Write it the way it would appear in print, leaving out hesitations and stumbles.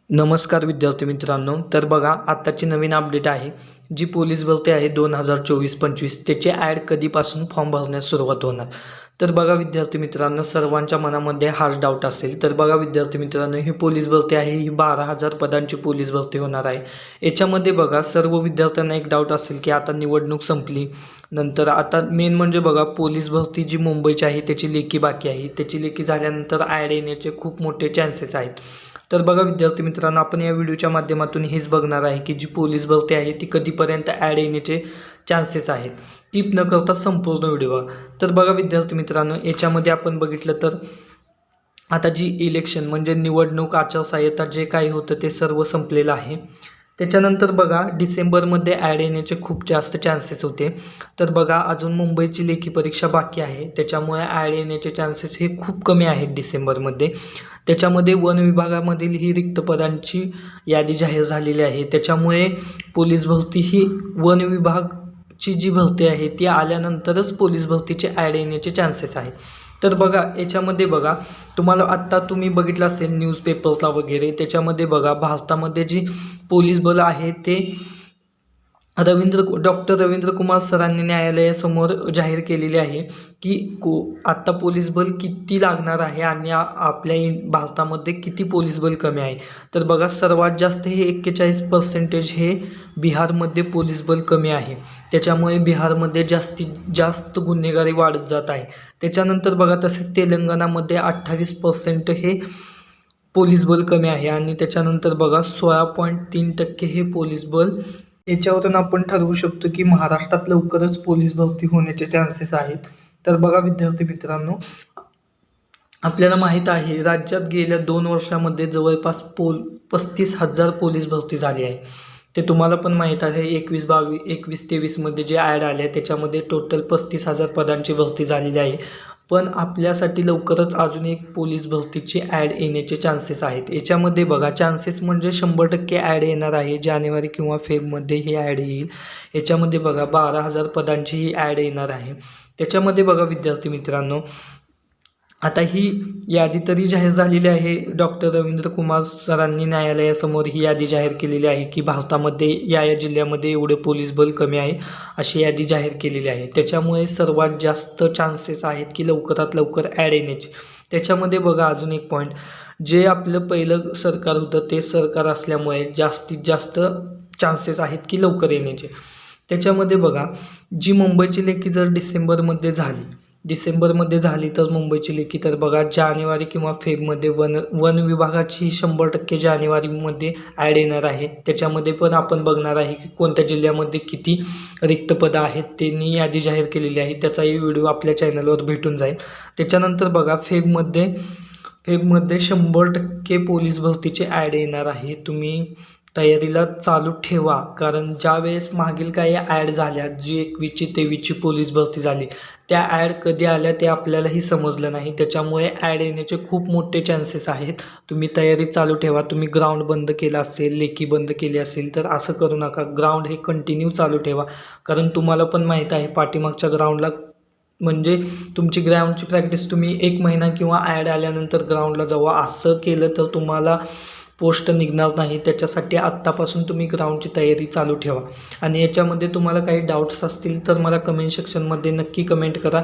नमस्कार विद्यार्थी मित्रांनो. तर बघा आत्ताची नवीन अपडेट आहे. जी पोलीस भरती आहे 2024-25 त्याची ॲड कधीपासून फॉर्म भरण्यास सुरुवात होणार. तर बघा विद्यार्थी मित्रांनो, सर्वांच्या मनामध्ये हाच डाऊट असेल. तर बघा विद्यार्थी मित्रांनो, ही पोलीस भरती आहे, ही 12,000 पदांची पोलीस भरती होणार आहे. याच्यामध्ये बघा सर्व विद्यार्थ्यांना एक डाऊट असेल की आता निवडणूक संपली, नंतर आता मेन म्हणजे बघा पोलीस भरती जी मुंबईची आहे त्याची लेखी बाकी आहे. त्याची लेखी झाल्यानंतर ॲड येण्याचे खूप मोठे चान्सेस आहेत. तर बघा विद्यार्थी मित्रांनो, आपण या व्हिडिओच्या माध्यमातून हेच बघणार आहे की जी पोलीस भरती आहे ती कधीपर्यंत ॲड येण्याचे चान्सेस आहेत. स्किप न करता संपूर्ण व्हिडिओ बघा. तर बघा विद्यार्थी मित्रांनो, याच्यामध्ये आपण बघितलं तर आता जी इलेक्शन म्हणजे निवडणूक आचारसंहिता जे काही होतं ते सर्व संपलेलं आहे. त्याच्यानंतर बघा डिसेंबरमध्ये ॲड येण्याचे खूप जास्त चान्सेस होते. तर बघा अजून मुंबईची लेखी परीक्षा बाकी आहे, त्याच्यामुळे ॲड येण्याचे चान्सेस हे खूप कमी आहेत डिसेंबरमध्ये. त्याच्यामध्ये वन विभागामधील ही रिक्त पदांची यादी जाहीर झालेली आहे. त्याच्यामुळे पोलीस भरती ही वन विभागची जी भरती आहे ती आल्यानंतरच पोलीस भरतीचे ॲड येण्याचे चान्सेस आहे. तर बघा याच्यामध्ये बघा तुम्हाला आत्ता तुम्ही बघितलं असेल न्यूजपेपर्सला वगैरे, त्याच्यामध्ये बघा भारतामध्ये जी पोलीस बल आहे ते डॉक्टर रवींद्र कुमार सरांनी न्यायालयासमोर जाहीर केलेले आहे की आत्ता पोलीस बल किती लागणार आहे आणि आपल्या भारतामध्ये किती पोलीस बल कमी आहे. तर बघा सर्वात जास्त हे 41% हे बिहारमध्ये पोलीस बल कमी आहे. त्याच्यामुळे बिहारमध्ये जास्तीत जास्त गुन्हेगारी वाढत जात आहे. त्याच्यानंतर बघा तसेच तेलंगणामध्ये 28% हे पोलीस बल कमी आहे आणि त्याच्यानंतर बघा 16.3% हे पोलीस बल. याच्यावरून आपण ठरवू शकतो की महाराष्ट्रात लवकरच पोलीस भरती होण्याचे चान्सेस आहेत. तर बघा विद्यार्थी मित्रांनो, आपल्याला माहीत आहे राज्यात गेल्या 2 वर्षामध्ये जवळपास 35,000 पोलीस भरती झाली आहे. ते तुम्हाला पण माहीत आहे 21-23मध्ये जे ॲड आले त्याच्यामध्ये टोटल 35,000 पदांची भरती झालेली आहे. पण आपल्यासाठी लवकरच अजून एक पोलीस भरतीची ॲड येण्याचे चान्सेस आहेत. याच्यामध्ये बघा चान्सेस म्हणजे 100% ॲड येणार आहे. जानेवारी किंवा फेब्रुवारीमध्ये ही ॲड येईल. याच्यामध्ये बघा 12,000 पदांची ही ॲड येणार आहे. त्याच्यामध्ये बघा विद्यार्थी मित्रांनो, आता ही यादी तरी जाहीर झालेली आहे. डॉक्टर रवींद्र कुमार सरांनी न्यायालयासमोर ही यादी जाहीर केलेली आहे की भारतामध्ये या जिल्ह्यामध्ये एवढे पोलीस बल कमी आहे, अशी यादी जाहीर केलेली आहे. त्याच्यामुळे सर्वात जास्त चान्सेस आहेत की लवकरात लवकर ॲड येण्याचे. त्याच्यामध्ये बघा अजून एक पॉईंट, जे आपलं पहिलं सरकार होतं ते सरकार असल्यामुळे जास्तीत जास्त चान्सेस आहेत की लवकर येण्याचे. त्याच्यामध्ये बघा जी मुंबईची लेखी जर डिसेंबरमध्ये झाली तर मुंबईची लेखी, तर बघा जानेवारी किंवा फेब्रुवारीमध्ये वन विभागाची 100% जानेवारीमध्ये ॲड येणार आहे. त्याच्यामध्ये पण आपण बघणार आहे की कोणत्या जिल्ह्यामध्ये किती रिक्त पदं आहेत त्यांनी यादी जाहीर केलेली आहे. त्याचाही व्हिडिओ आपल्या चॅनलवर भेटून जाईल. त्याच्यानंतर बघा फेबमध्ये 100% पोलीस भरतीचे ॲड येणार आहे. तुम्ही तयारीला चालू ठेवा, कारण ज्या वेळेस मागील काही ॲड झाल्या, जी 21ची-23ची पोलीस भरती झाली, त्या ॲड कधी आल्या ते आपल्यालाही समजलं नाही. त्याच्यामुळे ॲड येण्याचे खूप मोठे चान्सेस आहेत. तुम्ही तयारी चालू ठेवा. तुम्ही ग्राउंड बंद केला असेल, लेखी बंद केली असेल तर असं करू नका. ग्राउंड हे कंटिन्यू चालू ठेवा, कारण तुम्हाला पण माहीत आहे पाठीमागच्या ग्राउंडला म्हणजे तुमची ग्राउंडची प्रॅक्टिस तुम्ही 1 महिना किंवा ॲड आल्यानंतर ग्राउंडला जावा. असं केलं तर तुम्हाला पोस्ट निघणार नाही. त्याच्यासाठी आत्तापासून तुम्ही ग्राउंडची तयारी चालू ठेवा. आणि याच्यामध्ये तुम्हाला काही डाऊट्स असतील तर मला कमेंट सेक्शनमध्ये नक्की कमेंट करा.